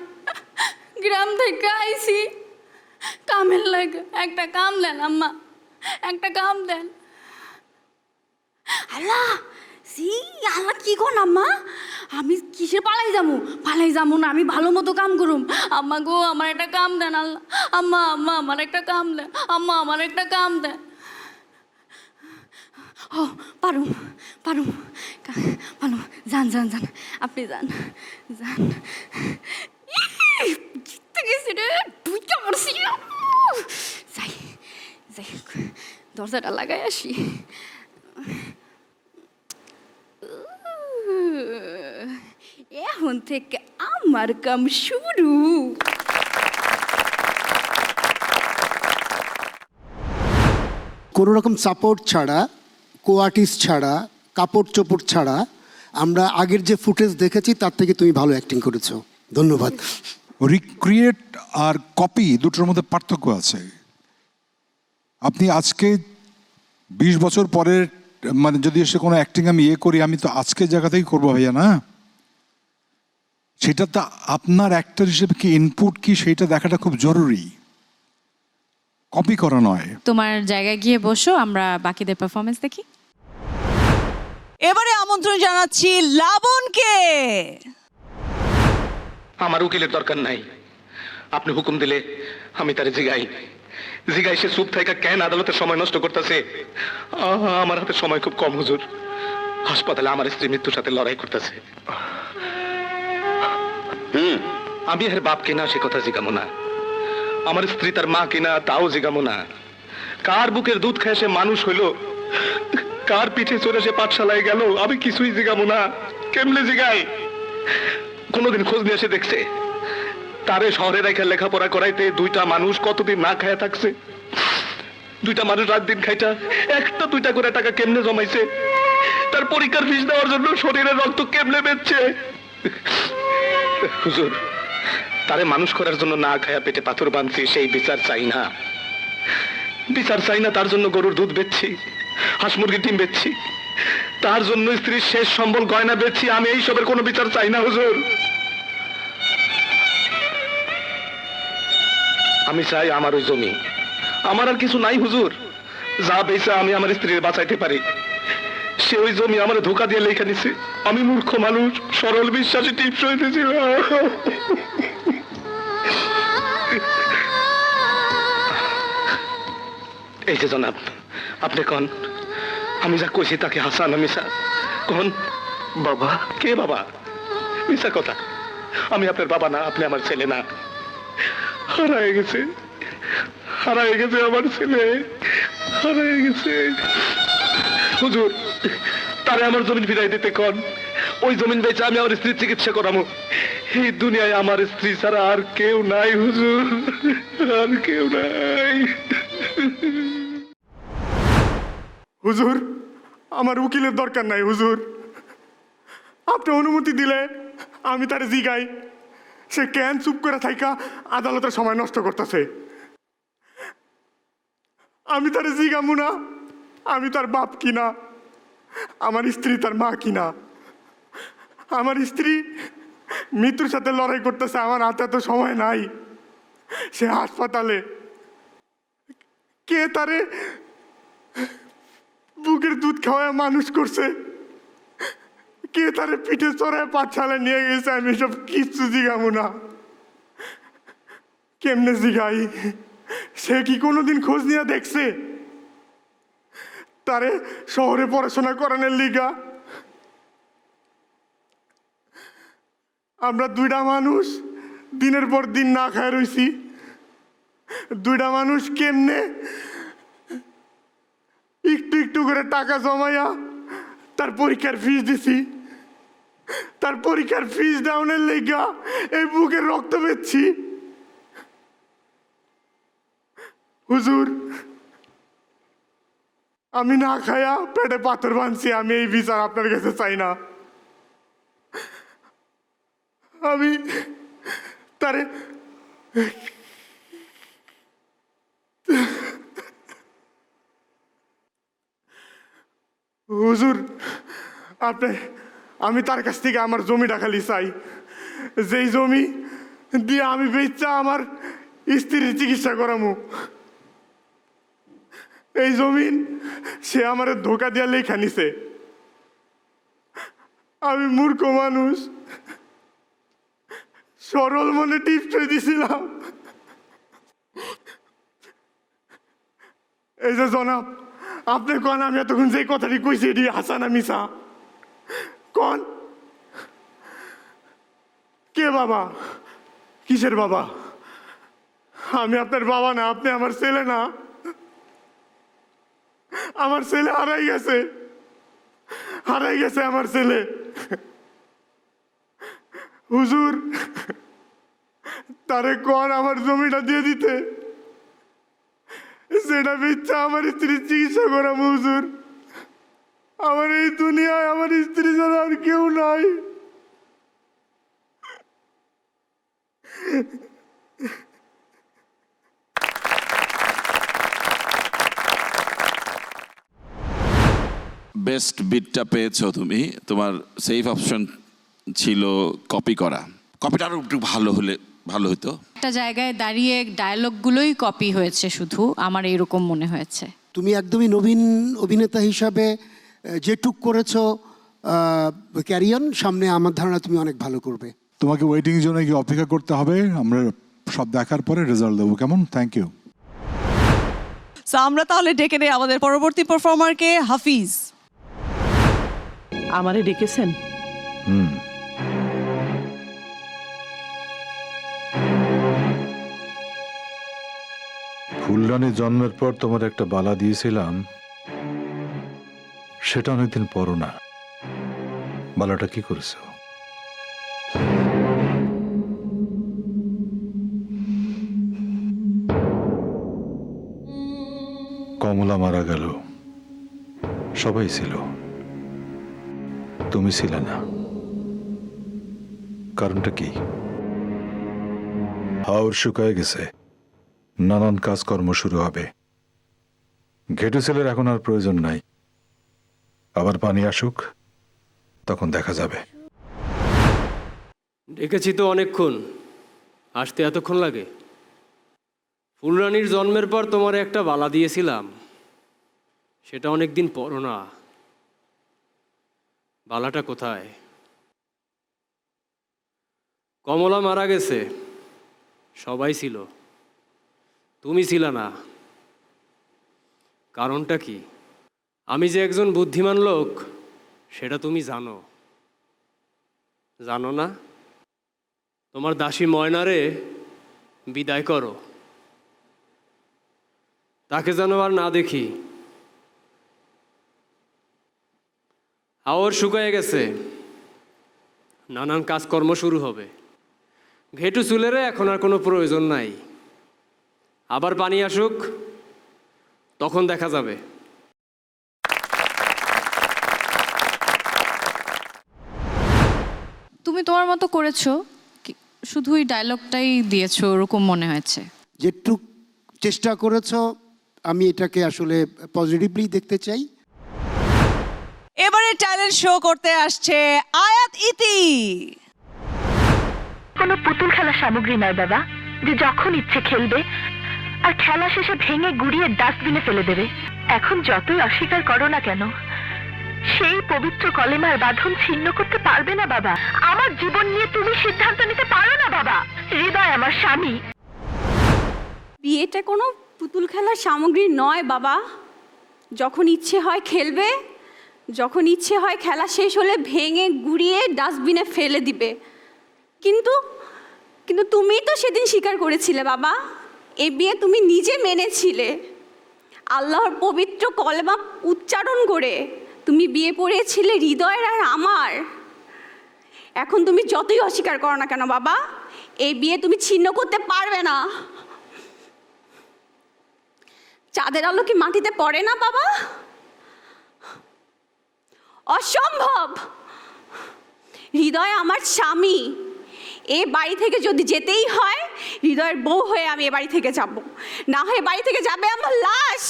গ্রাম থেকে আইসি কামের লাগে, একটা কাম দেন আম্মা, একটা কাম দেন। আল্লাহ সি আল্লাহ কি কোন আম্মা, আমি কিসে পালাই যাবো না, আমি ভালো মতো কাম করুম। আম্মা গো আমার একটা কাম দেন আল্লাহ, আম্মা আম্মা আমার একটা কাম দেন, আম্মা আমার একটা কাম দেন। ও পারুম পারুম পারুম, যান যান যান, আপনি যান যান। জিততে গেছি রে, ঢুইকা পড়ছি। যাই যাই, দরজাটা লাগাই আসি। এখন থেকে আমার কাম শুরু। কোনো রকম সাপোর্ট ছাড়া, কো আর্টিস্ট ছাড়া, কাপড় চোপড় ছাড়া আমরা আগের যে ফুটেজ দেখেছি তার থেকে তুমি ভালো অ্যাক্টিং করেছো, ধন্যবাদ। রিক্রিয়েট আর কপি দুটোর মধ্যে পার্থক্য আছে। আপনি আজকে 20 বছর পরের, মানে যদি এসে কোনো অ্যাক্টিং আমি করি, আমি তো আজকের জায়গাতেই করবো ভাইয়া, না? সেটা তো আপনার অ্যাক্টর হিসেবে কি ইনপুট কি সেটা দেখাটা খুব জরুরি, কপি করা নয়। তোমার জায়গায় গিয়ে বসো, আমরা বাকিদের পারফরমেন্স দেখি। এবারে আমন্ত্রণ জানাচ্ছি লাবণকে। আমার উকিলের দরকার নাই, আপনি হুকুম দিলে আমি তার জিগাই সে চুপ থাকা কেন আদালতে সময় নষ্ট করতেছে? আমার হাতে সময় খুব কম হুজুর, হাসপাতালে আমার স্ত্রী মৃত্যুর সাথে লড়াই করতেছে। আমি এর বাপ কিনা সে কথা জিগামো না, আমার স্ত্রী তার মা কিনা তাও জিগামো না। কার বুকের দুধ খায় সে মানুষ হইলো, কার পিঠে চড়ে সে পাঠশালায় গেল, আমি কিছুই জিগামো না। কেমনে জিগাই? কোনোদিন খোঁজ নিয়ে এসে দেখছে তারে শহরে রেখে লেখাপড়া করাইতে দুইটা মানুষ কতদিন না খায়া থাকছে? দুইটা মানুষ রাত দিন খাইটা একটা দুইটা করে টাকা কেমনে জমাইছে? তার পরীক্ষার ফিস দেওয়ার জন্য শরীরের রক্ত কেমনে বেচছে? হুজুর, তারে মানুষ করার জন্য না খায়া পেটে পাথর বাঁধছি, সেই বিচার চাই না। বিচার চাই না, তার জন্য গরুর দুধ বেচছি, হাঁস মুরগির ডিম বেচছি, তার জন্য স্ত্রীর শেষ সম্বল গয়না বেচছি। আমি এই সবের কোনো বিচার চাই না হুজুর। আমি চাই আমার ওই জমি, আমার আর কিছু নাই হুজুর। যা বেচা আমি আমার স্ত্রীর বাঁচাইতে পারি, সে ওই জমি আমার ধোকা দিয়ে লেখা নিছে। আমি মূর্খ মানুষ, সরল বিশ্বাসী টিপস হইতেছি। এই যে জনাব, আপনি কন আমি যা কইছি তাকে হাসান না মিশা? কন বাবা। কে বাবা? মিশা কথা, আমি আপনার বাবা না, আপনি আমার ছেলে না। হারায় গেছে আমার ছেলে, হারায় গেছে। হুজুর, তারে আমার জমিন ফিরাই দিতে কন। ওই জমিন বেচে আমি আমার স্ত্রীর চিকিৎসা করাবো। এই দুনিয়ায় আমার স্ত্রী ছাড়া আর কেউ নাই হুজুর, আর কেউ নাই। হুজুর, আমার উকিলের দরকার নাই হুজুর, আপনি অনুমতি দিলে আমি তার জিগাই সে কেন চুপ করে থাইকা আদালতের সময় নষ্ট করতেছে। আমি তার জিগামু না আমি তার বাপ কিনা, আমার স্ত্রী তার মা কিনা। আমার স্ত্রী মৃত্যুর সাথে লড়াই করতেছে, আমার হাতে এত সময় নাই। সে হাসপাতালে, কে তারে বুকের দুধ খাওয়ায় মানুষ করছে, কে তারে পিঠে চড়ায় পাঠশালায় নিয়ে গেছে, আমি সব কিচ্ছু জিগামু না। কেমনে জিগাই? সে কি কোনোদিন খোঁজ নিয়ে দেখছে তারে শহরে পড়াশোনা করানোর লিগা? আমরা দুইটা মানুষ দিনের পর দিন না খায় রইছি। দুইটা মানুষ কেমনে একটু একটু করে টাকা জমাইয়া তার পরীক্ষার ফিস দিছি, তার পরীক্ষার ফিস ডাউনের লেগা এই বুকের রক্ত বেচছি। হুজুর, আমি না খায়া পেটে পাথর বাঁধছি, আমি এই বিচার আপনার কাছে চাই না। আমি তারে হুজুর, আমি তার কাছ থেকে আমার জমিটা খালি চাই, যেই জমি দিয়ে আমি বেচা আমার স্ত্রীর চিকিৎসা করামু। এই জমিন সে আমার ধোকা দিয়া লেখা নিছে। আমি মূর্খ মানুষ, সরল মনে টিপস দিছিলাম। এই যে জনাব, আপনি কন আমি এতক্ষণ যে কথাটি কইছি এটি হাসা না মিশা? কন কে বাবা? কিসের বাবা? আমি আপনার বাবা না, আপনি আমার ছেলে না। আমার ছেলে হারাই গেছে আমার ছেলে। হুজুর, তারে কন আমার জমিটা দিয়ে দিতে, সেটা বেচা আমার স্ত্রীর চিকিৎসা করাম। হুজুর, আমার এই দুনিয়ায় আমার স্ত্রী ছাড়া আর কেউ নাই। বেস্ট বিটটা পেয়েছো তুমি। তোমার সেফ অপশন ছিল কপি করা। কপিটা আরো একটু ভালো হতো। একটা জায়গায় দাঁড়িয়ে ডায়লগগুলোই কপি হয়েছে শুধু, আমার এরকম মনে হয়েছে। তুমি একদমই নবীন অভিনেতা হিসাবে যেটুক করেছো, ক্যারিয়ন, সামনে আমার ধারণা তুমি অনেক ভালো করবে। তোমাকে ওয়েটিং এর জন্য কি অপেক্ষা করতে হবে? আমরা সব দেখার পরে রেজাল্ট দেবো, কেমন? Thank you. সো আমরা তাহলে ডেকে নেই আমাদের পরবর্তী পারফর্মারকে, হাফিজ। আমারে ডেকেছেন? ফুলরানী জন্মের পর তোমার একটা বালা দিয়েছিলাম, সেটা অনেকদিন পরও না। বালাটা কি করেছো? কমলা মারা গেল, সবাই ছিল, তুমি ছিলে না। কারণটা কি? হাওর শুকায় গেছে, নানান কাজকর্ম শুরু হবে। ঘেটু ছেলের এখন আর প্রয়োজন নাই। আবার পানি আসুক, তখন দেখা যাবে। ডেকেছি তো অনেকক্ষণ, আসতে এতক্ষণ লাগে? ফুলরানীর জন্মের পর তোমার একটা বালা দিয়েছিলাম, সেটা অনেকদিন পরও না। বালাটা কোথায়? কমলা মারা গেছে, সবাই ছিল, তুমি ছিলে না। কারণটা কি? আমি যে একজন বুদ্ধিমান লোক সেটা তুমি জানো, জানো না? তোমার দাসী ময়নারে বিদায় করো, তাকে যেন আর না দেখি। হাওর শুকায় গেছে, নানান কাজকর্ম শুরু হবে। ঘেটু চুলেরে এখন আর কোনো প্রয়োজন নাই। আবার পানি আসুক, তখন দেখা যাবে। তুমি তোমার মতো করেছো, শুধুই ডায়লগটাই দিয়েছো ওরকম মনে হয়েছে। যেটুক চেষ্টা করেছো, আমি এটাকে আসলে পজিটিভলি দেখতে চাই। এবারে ট্যালেন্ট শো করতে আসছে আয়াত ইতি। কোনো পুতুল খেলার সামগ্রী নয় বাবা, যে যখন ইচ্ছে খেলবে আর খেলা শেষে ভেঙে গুড়িয়ে ডাস্টবিনে ফেলে দেবে। এখন যতই অস্বীকার করো না কেন, সেই পবিত্র কলেমার বাঁধন ছিন্ন করতে পারবে না বাবা। আমার জীবন নিয়ে তুমি সিদ্ধান্ত নিতে পারো না বাবা। হৃদয় আমার স্বামী। বিয়েটা কোনো পুতুল খেলার সামগ্রী নয় বাবা। যখন ইচ্ছে হয় খেলবে, যখন ইচ্ছে হয় খেলা শেষ হলে ভেঙে গুড়িয়ে ডাস্টবিনে ফেলে দিবে। কিন্তু কিন্তু তুমি তো সেদিন স্বীকার করেছিলে বাবা, এই বিয়ে তুমি নিজে মেনেছিলে। আল্লাহর পবিত্র কলেমা উচ্চারণ করে তুমি বিয়ে পড়িয়েছিলে হৃদয়ের আর আমার। এখন তুমি যতই অস্বীকার করো না কেন বাবা, এই বিয়ে তুমি ছিন্ন করতে পারবে না। চাঁদের আলো কি মাটিতে পড়ে না বাবা? অসম্ভব। হৃদয় আমার স্বামী, এ বাড়ি থেকে যদি যেতেই হয় হৃদয়ের বউ হয়ে আমি এ বাড়ি থেকে যাব, না হয় বাড়ি থেকে যাবে আমার লাশ।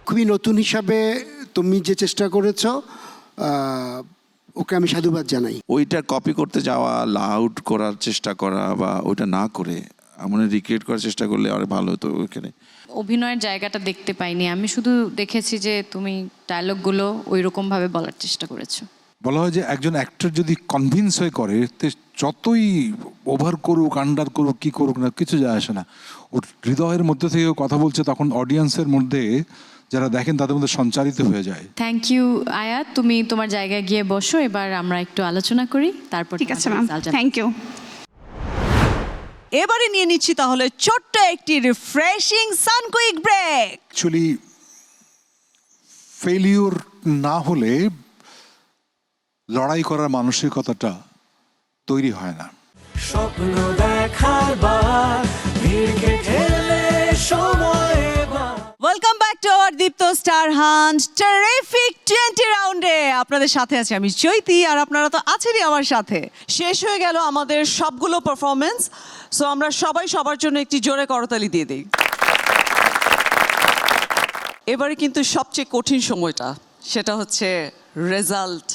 খুবই নতুন হিসাবে তুমি যে চেষ্টা করেছো, ওকে আমি সাধুবাদ জানাই। ওইটা কপি করতে যাওয়া, লাউড করার চেষ্টা করা বা ওইটা না করে আমরা রিক্রিয়েট করার চেষ্টা করলে আরো ভালো হতো ওইখানে। অভিনয়ের জায়গাটা দেখতে পাইনি, আমি শুধু দেখেছি যে তুমি ডায়লগগুলো ওই রকমভাবে বলার চেষ্টা করেছো। বলা হয় যে একজন অ্যাক্টর যদি কনভিন্স হয়ে করে, যতই ওভার করুক, আন্ডার করুক, কি করুক না, কিছু যায় আসে না। ওর হৃদয়ের মধ্যে থেকে কথা বলছে, তখন অডিয়েন্সের মধ্যে যারা দেখেন তাদের মধ্যে সঞ্চারিত হয়ে যায়। থ্যাংক ইউ আয়াত, তুমি তোমার জায়গায় গিয়ে বসো, এবার আমরা একটু আলোচনা করি, তারপর ঠিক আছে ম্যাম, থ্যাংক ইউ। এবারে নিয়ে নিচ্ছি তাহলে ছোট্ট একটি রিফ্রেশিং সানকুইক ব্রেক। অ্যাকচুয়ালি ফেলিওর না হলে লড়াই করার মানসিকতাটা তৈরি হয় না। স্বপ্ন দেখার বার ভিড়কে ঠেলে সময়। Welcome back to our Deepto star hunt terrific 20 রাউন্ডে। আপনাদের সাথে আছি আমি চৈতি, আর আপনারা তো আছেনই আমার সাথে। শেষ হয়ে গেল আমাদের সবগুলো পারফরমেন্স, সো আমরা সবাই সবার জন্য একটি জোরে করতালি দিয়ে দিই। এবারে কিন্তু সবচেয়ে কঠিন সময়টা, সেটা হচ্ছে রেজাল্ট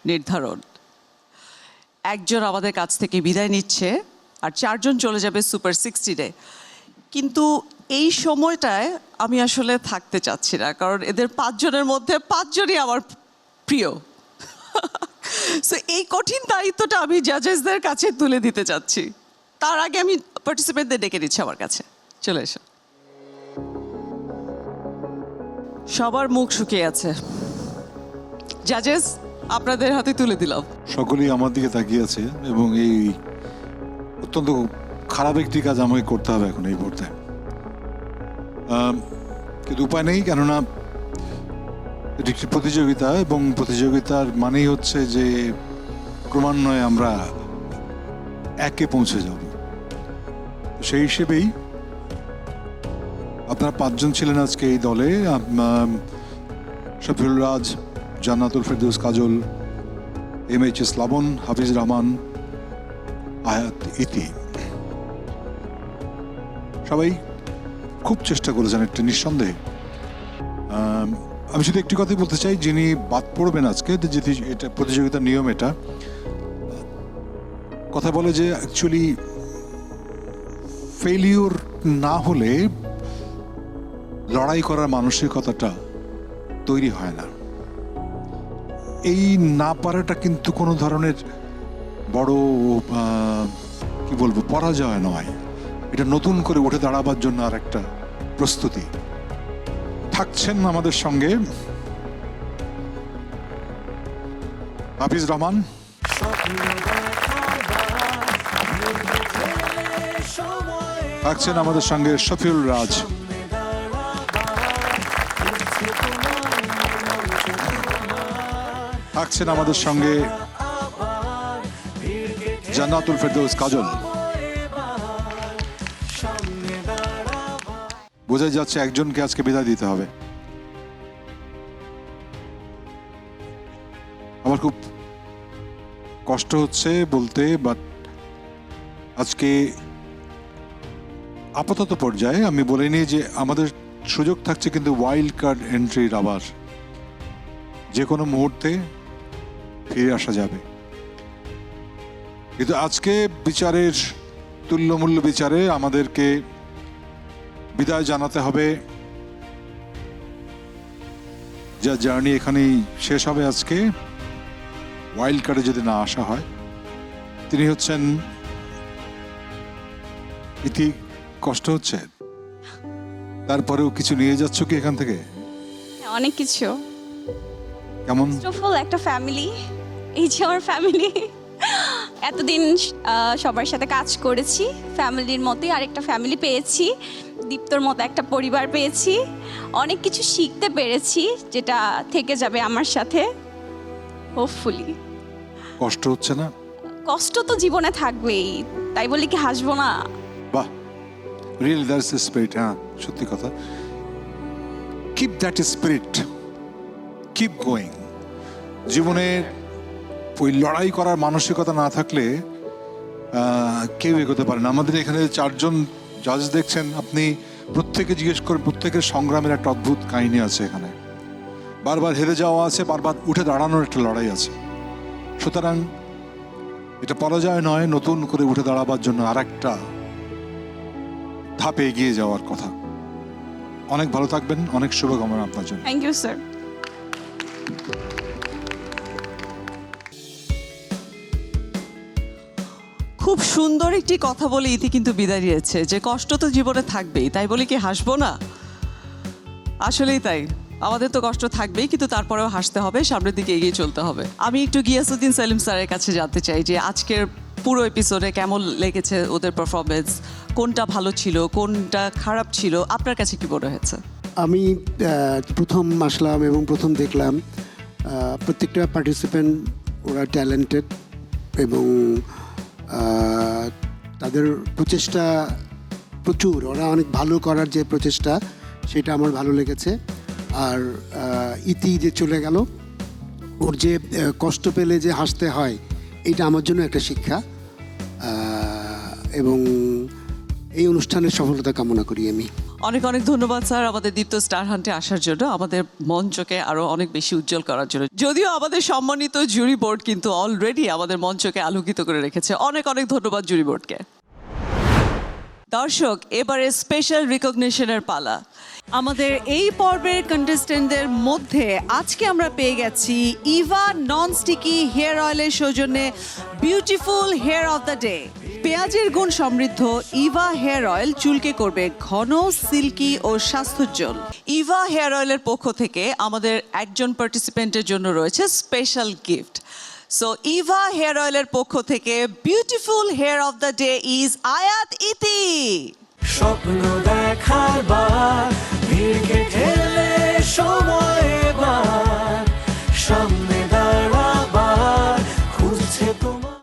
নির্ধারণ। একজন আমাদের কাছ থেকে বিদায় নিচ্ছে আর 4 জন চলে যাবে সুপার 60-তে। কিন্তু এই সময়টায় আমি আসলে থাকতে চাচ্ছি না, কারণ এদের 5 জনের মধ্যে 5 জনই আমার প্রিয়। সো এই কঠিন দায়িত্বটা আমি জাজেসদের কাছে তুলে দিতে চাচ্ছি। তার আগে আমি পার্টিসিপেন্টদের ডেকে নিচ্ছি আমার কাছে, চলে এসো। সবার মুখ শুকিয়ে আছে, জাজেস আপনাদের হাতে তুলে দিলাম। সকলেই আমার দিকে তাকিয়ে আছে এবং এই অত্যন্ত খারাপ একটি কাজ আমাকে করতে হবে এখন এই মুহূর্তে। কিন্তু উপায় নেই, কেননা এটি একটি প্রতিযোগিতা এবং প্রতিযোগিতার মানেই হচ্ছে যে ক্রমান্বয়ে আমরা একে পৌঁছে যাব। সেই হিসেবেই আপনারা 5 জন ছিলেন আজকে এই দলে, শফিউল রাজ, জান্নাতুল ফেরদৌস কাজল, MHS লাবণ, হাফিজ রহমান, আয়াত, ইতি। সবাই খুব চেষ্টা করেছেন একটা নিঃসন্দেহে। আমি শুধু একটি কথাই বলতে চাই, যিনি বাদ পড়বেন আজকে, যদি এটা প্রতিযোগিতার নিয়ম, এটা কথা বলে যে অ্যাকচুয়ালি ফেলিওর না হলে লড়াই করার মানসিকতাটা তৈরি হয় না। এই না পারাটা কিন্তু কোনো ধরনের বড় কি বলবো পরাজয় নয়, এটা নতুন করে উঠে দাঁড়াবার জন্য আর একটা প্রস্তুতি। থাকছেন আমাদের সঙ্গে হাফিজ রহমান, থাকছেন আমাদের সঙ্গে শফিউল রাজ, থাকছেন আমাদের সঙ্গে জান্নাতুল ফেরদৌস কাজল। বোঝা যাচ্ছে একজনকে আজকে বিদায় দিতে হবে। আমার খুব কষ্ট হচ্ছে বলতে, বাট আজকে আপাতত পর্যায়ে আমি বলে নিই যে আমাদের সুযোগ থাকছে কিন্তু ওয়াইল্ড কার্ড এন্ট্রির, আবার যে কোনো মুহূর্তে ফিরে আসা যাবে। কিন্তু আজকে বিচারের তুল্যমূল্য বিচারে আমাদেরকে বিদায় জানাতে হবে। যা জার্নি এখানেই শেষ হবে আজকে, ওয়াইল্ড কার্ডে যদি না আসা হয়। তিনি হচ্ছেন ইতি। কষ্ট হচ্ছে, তারপরেও কিছু নিয়ে যাচ্ছ কি এখান থেকে? অনেক কিছু। কেমন? একটা ফ্যামিলি, এই যে আমার ফ্যামিলি। এতদিন সবার সাথে কাজ করেছি, ফ্যামিলির মতোই আরেকটা ফ্যামিলি পেয়েছি, দীপ্তর মতো একটা পরিবার পেয়েছি, অনেক কিছু শিখতে পেরেছি যেটা থেকে যাবে আমার সাথে হোপফুলি। কষ্ট হচ্ছে না? কষ্ট তো জীবনে থাকবেই, তাই বলি কি হাসবো না? বাহ, রিয়েলি দ্যাটস দ্য স্পিরিট। হ্যাঁ, সত্যি কথা। Keep that spirit, keep going. জীবনে ওই লড়াই করার মানসিকতা না থাকলে কেউ এগোতে পারে না। আমাদের এখানে 4 জন জাজ দেখছেন, আপনি প্রত্যেকে জিজ্ঞেস করেন, প্রত্যেকের সংগ্রামের একটা অদ্ভুত কাহিনী আছে এখানে। বারবার হেরে যাওয়া আছে, বারবার উঠে দাঁড়ানোর একটা লড়াই আছে। সুতরাং এটা পরাজয় নয়, নতুন করে উঠে দাঁড়াবার জন্য আর একটা ধাপে এগিয়ে যাওয়ার কথা। অনেক ভালো থাকবেন, অনেক শুভকামনা আপনার জন্য। Thank you sir. খুব সুন্দর একটি কথা বলে ইতি কিন্তু বিদায় দিয়েছে যে কষ্ট তো জীবনে থাকবেই, তাই বলে কি হাসবো না? আসলেই তাই, আমাদের তো কষ্ট থাকবেই, কিন্তু তারপরেও হাসতে হবে, সামনের দিকে এগিয়ে চলতে হবে। আমি একটু গিয়াসউদ্দিন সেলিম স্যারের কাছে জানতে চাই যে আজকের পুরো এপিসোডে কেমন লেগেছে ওদের পারফরমেন্স, কোনটা ভালো ছিল, কোনটা খারাপ ছিল, আপনার কাছে কি মনে হয়েছে? আমি প্রথম আসলাম এবং প্রথম দেখলাম প্রত্যেকটা পার্টিসিপেন্ট ওরা ট্যালেন্টেড এবং তাদের প্রচেষ্টা প্রচুর, ওরা অনেক ভালো করার যে প্রচেষ্টা সেটা আমার ভালো লেগেছে। আর ইতি যে চলে গেল, ওর যে কষ্ট পেলে যে হাসতে হয়, এটা আমার জন্য একটা শিক্ষা। এবং এই অনুষ্ঠানের সফলতা কামনা করি আমি। অনেক অনেক ধন্যবাদ স্যার আমাদের দীপ্ত স্টার হান্টে আসার জন্য, আমাদের মঞ্চকে আরো অনেক বেশি উজ্জ্বল করার জন্য। যদিও আমাদের সম্মানিত জুরি বোর্ড কিন্তু অলরেডি আমাদের মঞ্চকে আলোকিত করে রেখেছে। অনেক অনেক ধন্যবাদ জুরি বোর্ডকে। দর্শক, এবারে স্পেশাল রিকগনিশনের পালা। আমাদের এই পর্বের কন্টেস্টেন্টদের মধ্যে আজকে আমরা পেয়ে গেছি ইভা নন স্টিকি হেয়ার অয়েলের সৌজন্যে beautiful hair of the day. পেঁয়াজের গুণ সমৃদ্ধ ইভা হেয়ার অয়েল চুলকে করবে ঘন, সিল্কি ও স্বাস্থ্যোজ্জ্বল। ইভা হেয়ার অয়েলের পক্ষ থেকে আমাদের একজন পার্টিসিপেন্টের জন্য রয়েছে special gift. So Eva hair অয়েলের পক্ষ থেকে beautiful hair of the day is Ayat Iti. স্বপ্ন দেখার বার, ভিড়কে ঠেলে সময় এবার, সামনে দাঁড়াবার খুঁজছে তোমার।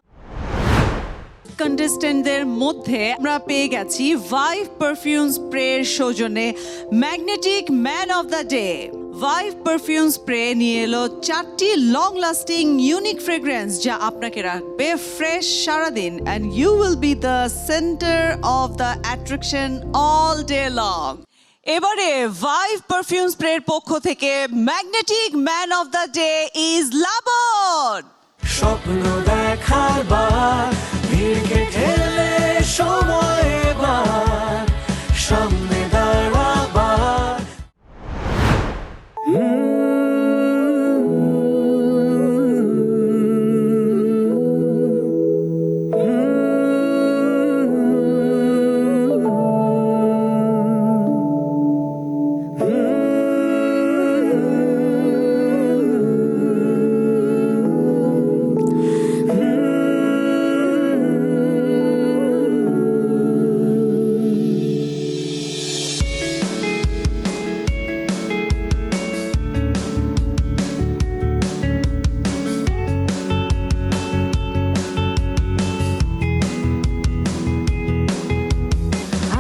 কন্টেস্টেন্টদের মধ্যে আমরা পেয়ে গেছি ভাইভ পারফিউম স্প্রের সৌজন্যে magnetic man of the day. Vibe perfume spray নিয়ে এলো 4টি লং লাস্টিং ইউনিক ফ্রেগ্রেন্স যা আপনাকে রাখবে ফ্রেশ সারাদিন, and you will be the centre of the attraction all day long. এবারে ভাইভ পারফিউম স্প্রের পক্ষ থেকে magnetic man of the day is Laban. স্বপ্ন দেখার বার, ভিড়কে ঠেলে সময় এবার, সামনে দাঁড়াবার।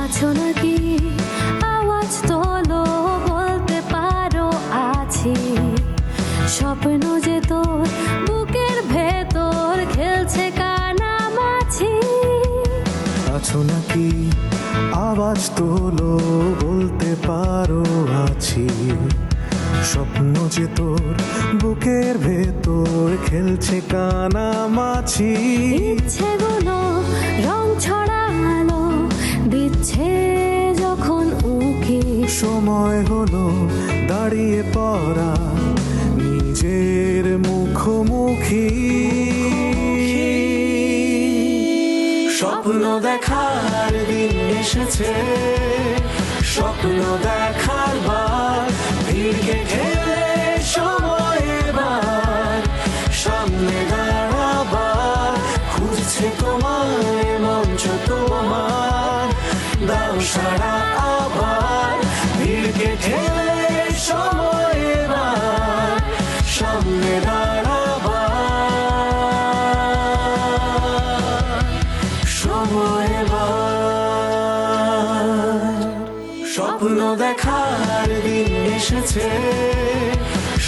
আছো নাকি আওয়াজ তোলো, বলতে পারো আছি। স্বপ্ন যে তোর বুকের ভেতর খেলছে কানামাছি। আছো নাকি আওয়াজ তোলো, বলতে পারো আছি। স্বপ্ন যে তোর বুকের ভেতর খেলছে কানামাছি। ইচ্ছেগুলো রং ছড়ালো দিচ্ছে যখন উকি। সময় হলো দাঁড়িয়ে পড়া নিজের মুখোমুখি। স্বপ্ন দেখার দিন এসেছে, স্বপ্ন দেখার বার, ভিড়কে ঠেলে সময় এবার, সামনে দাঁড়াবার খুঁজছে তোমায় মঞ্চ তোমার। দাও সারা আবার, ভিড়কে ঠেলে সময় এবার, সামনে দাঁড়াবার সময় এবার। স্বপ্ন দেখার দিন এসেছে,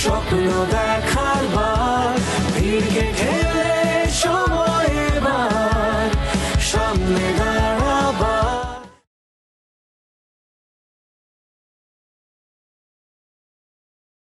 স্বপ্ন দেখার বার ভিড়কে ঠেলে সময় এবার সামনে